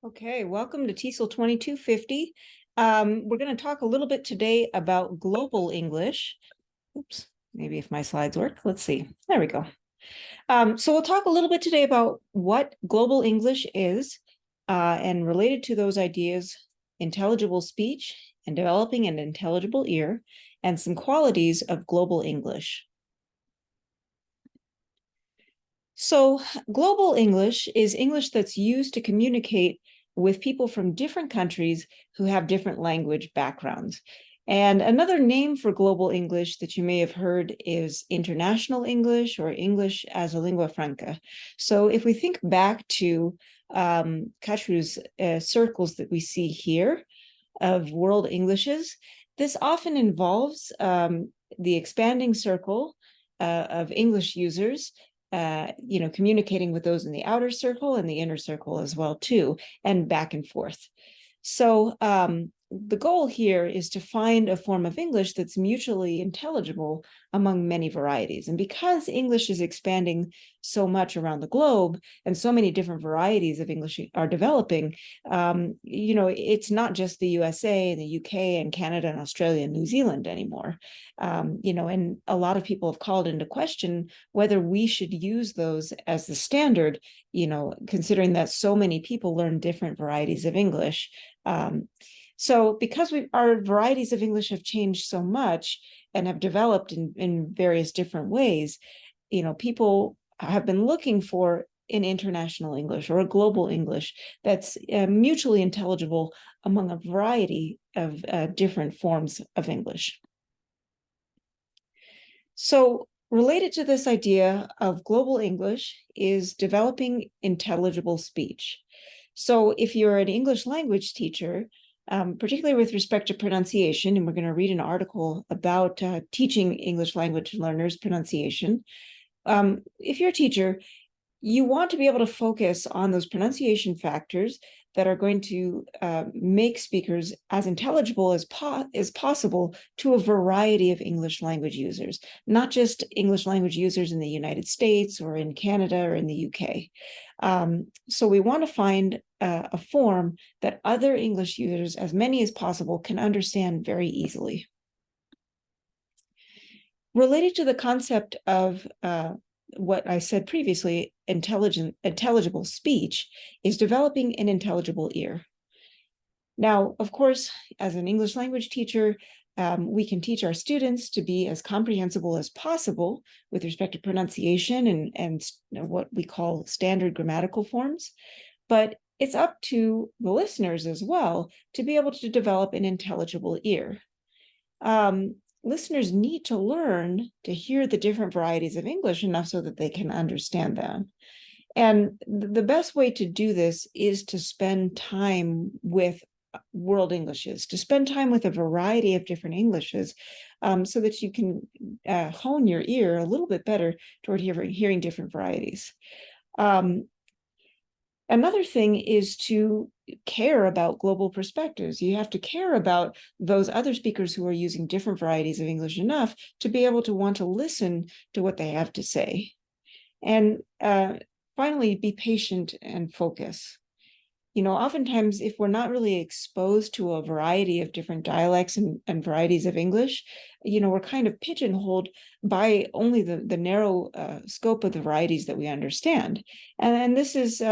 Okay, welcome to TESOL 2250. We're going to talk a little bit today about global English. Oops, maybe if my slides work. Let's see. There we go. So we'll talk a little bit today about what global English is, and related to those ideas, intelligible speech and developing an intelligible ear, and some qualities of global English. So global English is English that's used to communicate with people from different countries who have different language backgrounds. And another name for global English that you may have heard is international English or English as a lingua franca. So if we think back to Kachru's circles that we see here of world Englishes, this often involves the expanding circle of English users, communicating with those in the outer circle and the inner circle as well too, and back and forth. So the goal here is to find a form of English that's mutually intelligible among many varieties. And because English is expanding so much around the globe and so many different varieties of English are developing, it's not just the USA and the UK and Canada and Australia and New Zealand anymore. And a lot of people have called into question whether we should use those as the standard, considering that so many people learn different varieties of English. So because our varieties of English have changed so much and have developed in various different ways, people have been looking for an international English or a global English that's mutually intelligible among a variety of different forms of English. So related to this idea of global English is developing intelligible speech. So if you're an English language teacher, particularly with respect to pronunciation, and we're going to read an article about teaching English language learners pronunciation. If you're a teacher, you want to be able to focus on those pronunciation factors that are going to make speakers as intelligible as possible to a variety of English language users, not just English language users in the United States or in Canada or in the UK. So we want to find a form that other English users, as many as possible, can understand very easily. Related to the concept of what I said previously, intelligible speech, is developing an intelligible ear. Now, of course, as an English language teacher, we can teach our students to be as comprehensible as possible with respect to pronunciation and what we call standard grammatical forms. But it's up to the listeners as well to be able to develop an intelligible ear. Listeners need to learn to hear the different varieties of English enough so that they can understand them. And the best way to do this is to spend time with world Englishes, to spend time with a variety of different Englishes, so that you can hone your ear a little bit better toward hearing different varieties. Another thing is to care about global perspectives. You have to care about those other speakers who are using different varieties of English enough to be able to want to listen to what they have to say. And finally, be patient and focus. Oftentimes, if we're not really exposed to a variety of different dialects and varieties of English, we're kind of pigeonholed by only the narrow scope of the varieties that we understand. And this is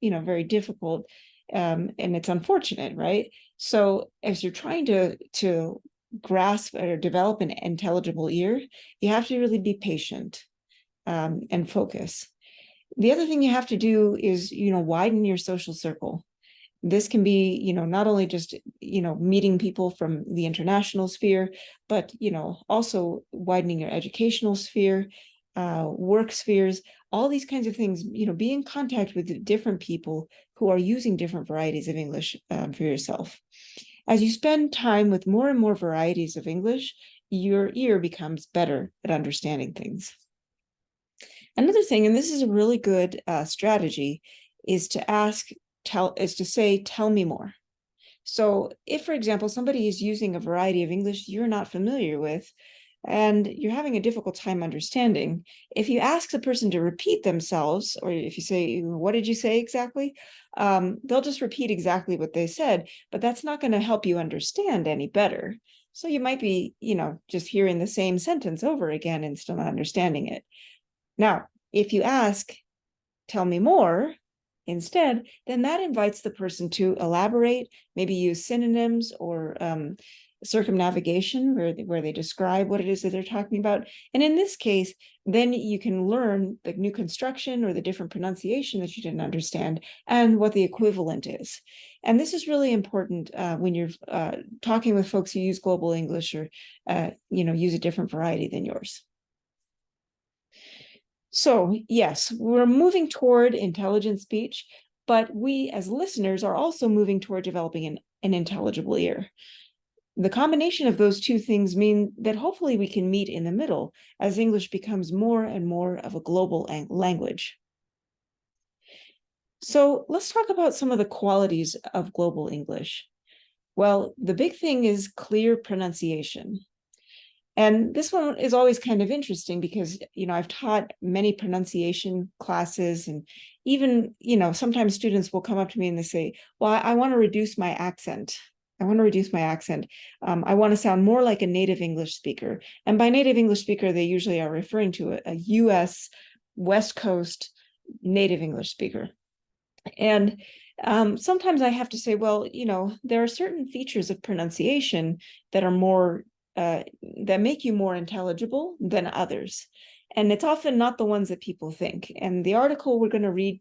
very difficult, and it's unfortunate, right? So as you're trying to grasp or develop an intelligible ear, you have to really be patient and focus. The other thing you have to do is, widen your social circle. This can be, not only just, meeting people from the international sphere, but, also widening your educational sphere, work spheres, all these kinds of things, be in contact with different people who are using different varieties of English for yourself. As you spend time with more and more varieties of English, your ear becomes better at understanding things. Another thing, and this is a really good strategy, is to say, tell me more. So if, for example, somebody is using a variety of English you're not familiar with, and you're having a difficult time understanding, if you ask the person to repeat themselves, or if you say, what did you say exactly? They'll just repeat exactly what they said, but that's not going to help you understand any better. So you might be, just hearing the same sentence over again and still not understanding it. Now, if you ask, tell me more, instead, then that invites the person to elaborate, maybe use synonyms or circumnavigation where they describe what it is that they're talking about. And in this case, then you can learn the new construction or the different pronunciation that you didn't understand and what the equivalent is. And this is really important when you're talking with folks who use global English or use a different variety than yours. So yes, we're moving toward intelligent speech, but we as listeners are also moving toward developing an intelligible ear. The combination of those two things mean that hopefully we can meet in the middle as English becomes more and more of a global language. So let's talk about some of the qualities of global English. Well, the big thing is clear pronunciation. And this one is always kind of interesting because, I've taught many pronunciation classes, and even, sometimes students will come up to me and they say, well, I want to reduce my accent. I want to reduce my accent. I want to sound more like a native English speaker. And by native English speaker, they usually are referring to a US West Coast native English speaker. And sometimes I have to say, well, there are certain features of pronunciation that are more that make you more intelligible than others. And it's often not the ones that people think. And the article we're going to read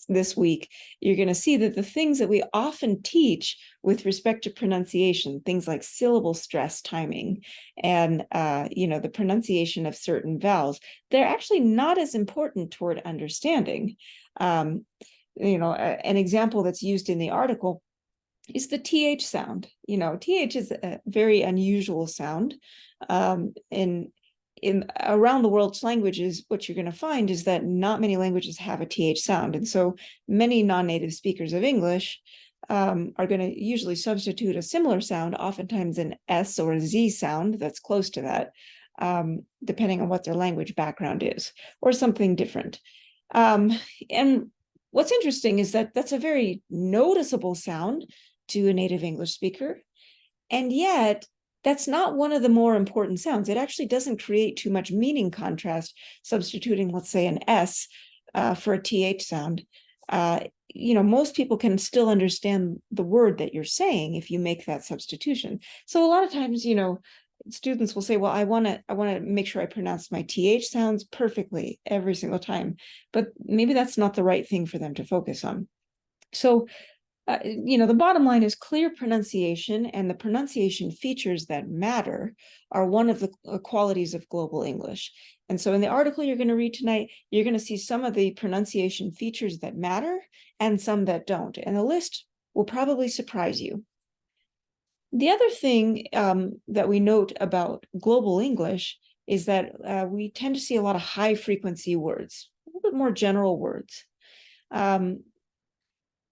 this week, you're going to see that the things that we often teach with respect to pronunciation, things like syllable stress timing and, the pronunciation of certain vowels, they're actually not as important toward understanding. An example that's used in the article is the TH sound. TH is a very unusual sound. In around the world's languages, what you're going to find is that not many languages have a TH sound. And so many non-native speakers of English are going to usually substitute a similar sound, oftentimes an S or a Z sound that's close to that, depending on what their language background is, or something different. And what's interesting is that that's a very noticeable sound to a native English speaker. And yet, that's not one of the more important sounds. It actually doesn't create too much meaning contrast, substituting, let's say, an S for a TH sound. Most people can still understand the word that you're saying if you make that substitution. So a lot of times, students will say, well, I want to make sure I pronounce my TH sounds perfectly every single time, but maybe that's not the right thing for them to focus on. So the bottom line is clear pronunciation and the pronunciation features that matter are one of the qualities of global English. And so in the article you're going to read tonight, you're going to see some of the pronunciation features that matter and some that don't. And the list will probably surprise you. The other thing that we note about global English is that we tend to see a lot of high frequency words, a little bit more general words.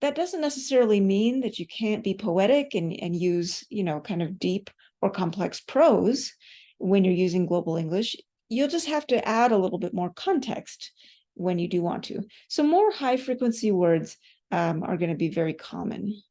That doesn't necessarily mean that you can't be poetic and use, kind of deep or complex prose when you're using global English. You'll just have to add a little bit more context when you do want to. So more high frequency words are going to be very common.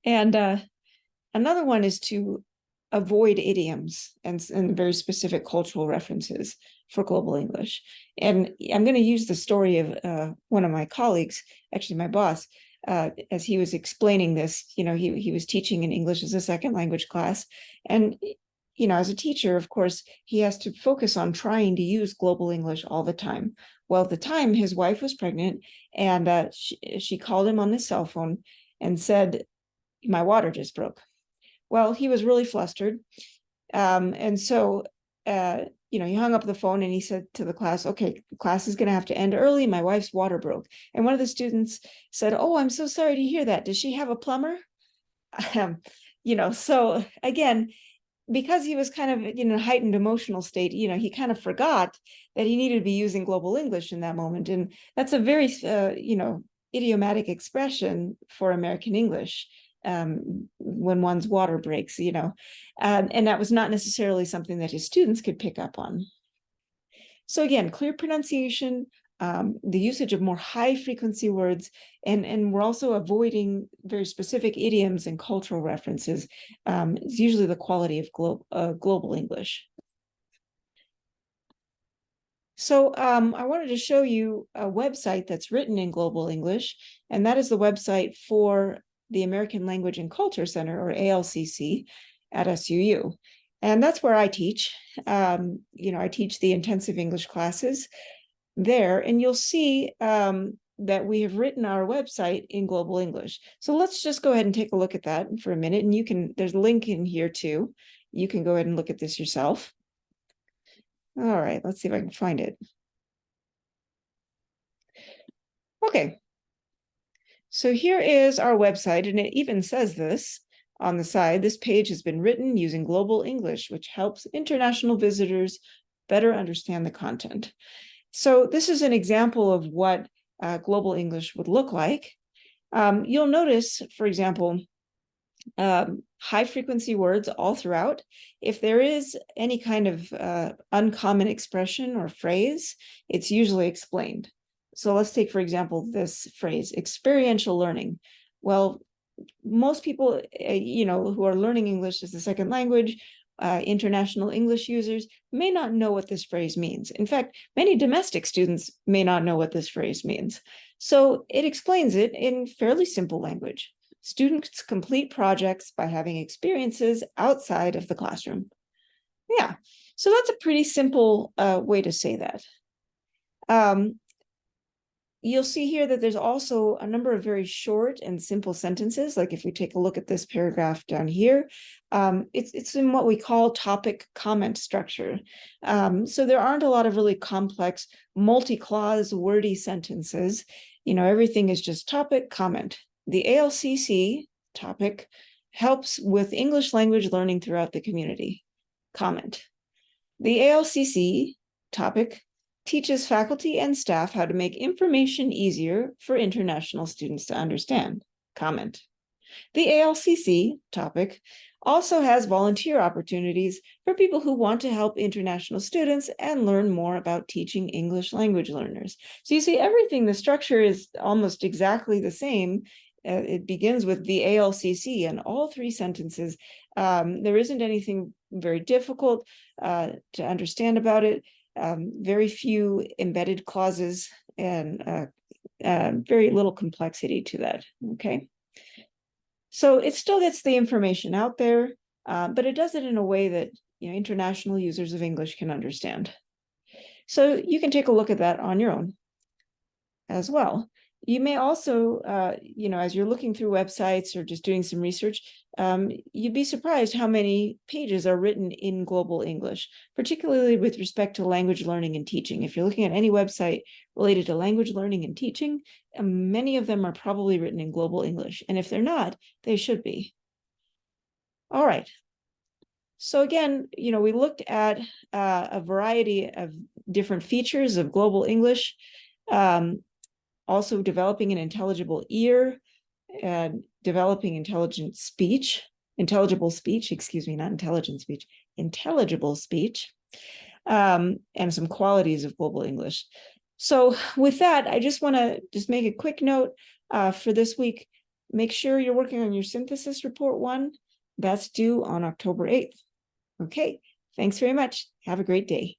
And another one is to avoid idioms and very specific cultural references for global English. And I'm going to use the story of one of my colleagues, actually my boss, as he was explaining this. He was teaching an English as a second language class. And, as a teacher, of course, he has to focus on trying to use global English all the time. Well, at the time, his wife was pregnant, and she called him on his cell phone and said, my water just broke. Well, he was really flustered. And so, he hung up the phone and he said to the class, okay, class is going to have to end early. My wife's water broke. And one of the students said, oh, I'm so sorry to hear that. Does she have a plumber? So again, because he was kind of in a heightened emotional state, he kind of forgot that he needed to be using global English in that moment. And that's a very, idiomatic expression for American English. when one's water breaks, and that was not necessarily something that his students could pick up on. So again, clear pronunciation, the usage of more high frequency words, and we're also avoiding very specific idioms and cultural references. Is usually the quality of global English. So I wanted to show you a website that's written in Global English, and that is the website for the American Language and Culture Center, or ALCC, at SUU. And that's where I teach. I teach the intensive English classes there, and you'll see that we have written our website in Global English. So let's just go ahead and take a look at that for a minute, and there's a link in here too. You can go ahead and look at this yourself. All right, let's see if I can find it. Okay, so here is our website, and it even says this on the side. This page has been written using Global English, which helps international visitors better understand the content. So this is an example of what Global English would look like. You'll notice, for example, high frequency words all throughout. If there is any kind of uncommon expression or phrase, it's usually explained. So let's take, for example, this phrase, experiential learning. Well, most people, who are learning English as a second language, international English users, may not know what this phrase means. In fact, many domestic students may not know what this phrase means. So it explains it in fairly simple language. Students complete projects by having experiences outside of the classroom. Yeah, so that's a pretty simple way to say that. You'll see here that there's also a number of very short and simple sentences. Like if we take a look at this paragraph down here, it's in what we call topic comment structure. So there aren't a lot of really complex multi-clause wordy sentences. Everything is just topic, comment. The ALCC topic helps with English language learning throughout the community. Comment. The ALCC topic teaches faculty and staff how to make information easier for international students to understand. Comment. The ALCC topic also has volunteer opportunities for people who want to help international students and learn more about teaching English language learners. So you see, the structure is almost exactly the same. It begins with the ALCC in all three sentences. There isn't anything very difficult to understand about it. Very few embedded clauses, and very little complexity to that. Okay, so it still gets the information out there, but it does it in a way that international users of English can understand. So you can take a look at that on your own as well. You may also, as you're looking through websites or just doing some research, you'd be surprised how many pages are written in Global English, particularly with respect to language learning and teaching. If you're looking at any website related to language learning and teaching, many of them are probably written in Global English. And if they're not, they should be. All right. So again, we looked at a variety of different features of Global English. Also developing an intelligible ear and developing intelligible speech, not intelligent speech, intelligible speech, and some qualities of Global English. So with that, I just want to make a quick note for this week. Make sure you're working on your synthesis report 1. That's due on October 8th. Okay, thanks very much. Have a great day.